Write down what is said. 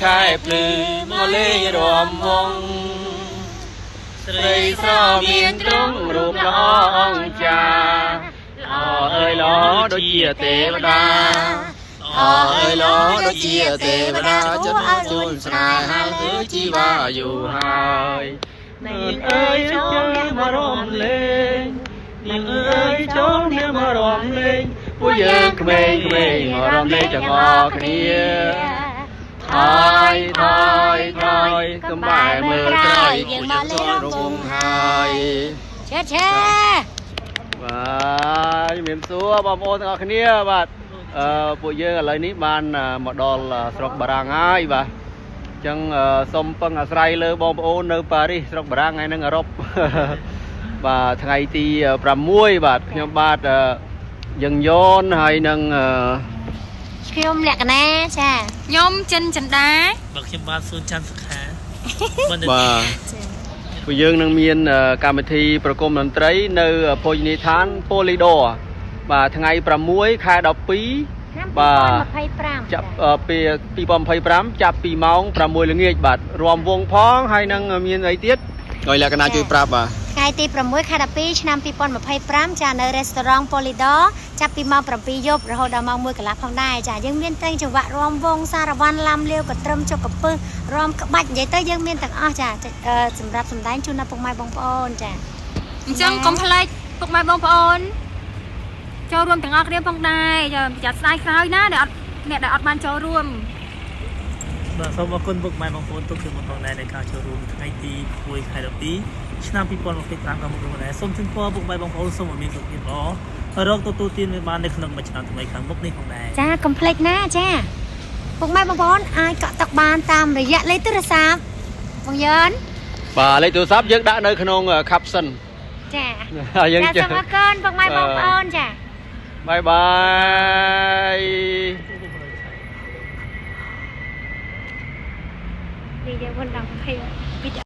ខែភ្លឺមកលេងរាំវង់ស្រីស្រមានទ្រង់រូបល្អអង្ចាល្អអើយល្អដូចជាទេវតាល្អអើយល្អដូចជាទេវតាចិត្តជួនស្នេហាគឺជីវ៉ាយូរហើយនាងអើយចូលមករំលេងនាងអើយចូលមករំលេងពួកយើងក្មេងៗមករំលេងទាំងអស់គ្នាថយកំបែមើលក្រោយយើងមកលេងរំវង់ហើយឆេបាទជំរាបសួរបងប្អូនទាំងអស់គ្នាបាទពួកយើងឥឡូវនេះបានមកដល់ស្រុកបារាំងហើយបាទអញ្ចឹងសូមពឹងអាស្រ័យលើបងប្អូននៅប៉ារីសស្រុកបារាំងហើយនឹងអឺរ៉ុបបាទថ្ងៃទី6បាទខ្ញុំបាទយើងយ៉នហើយនឹងខ្ញុំលក្ខណៈចាខ្ញុំចិនចិន្តាបាទខ្ញុំបាទសួនច័ន្ទសុខាបាទពួកយើងនឹងមានកម្មវិធីប្រគំតន្ត្រីនៅភោជនីយដ្ឋានប៉ូលីដរបាទថ្ងៃ6ខែ12បាទចាប់ពី2025ចាប់ពីម៉ោង6ល្ងាចបាទរួមវងផងហើយនឹងមានអីទៀតឲ្យលក្ខណៈជួយប្រាប់បាទថ្ងៃទី6ខែ12ឆ្នាំ2025ចានៅរេស្តូរ៉ង់ប៉ូលីដរចាប់ពីម៉ោង7យប់រហូតដល់ម៉ោង1កន្លះផងដែរចាយើងមានតែចង្វាក់រួមវងសារវ័នឡាំលាវកត្រឹមចុកកពឹសរួមក្បាច់និយាយទៅយើងមានទាំងអស់ចាសម្រាប់សម្ដែងជូនដល់ពុកម៉ែបងប្អូនចាអញ្ចឹងកុំភ្លេចពុកម៉ែបងប្អូនចូលរួមទាំងអស់គ្នាផងដែរចាស្ដាយក្រោយណាដែលអ្នកដែលអត់បានចូលរួមបាទសូមអរគុណពុកម៉ែបងប្អូនទុកជាមុនផងដែរនៃការចូលរួមថ្ងៃទី1ខែ12ឆ្នាំ2025ខាងមុខនេះដែរសូមជូនពរពុកម៉ែបងប្អូនសូមឲ្យមានសុខភាពល្អរកទទួលទានបាននៅក្នុងមួយឆ្នាំថ្មីខាងមុខនេះផងដែរចាកុំភ្លេចណាចាពុកម៉ែបងប្អូនអាចកក់ទឹកបានតាមរយៈលេខទូរស័ព្ទបងយ៉នបាទលេខទូរស័ព្ទយើងដាក់នៅក្នុង caption ចាយើងសូមអរគុណពុកម៉ែបងប្អូនចាបាយបាយនេះយើងមិនដឹងពី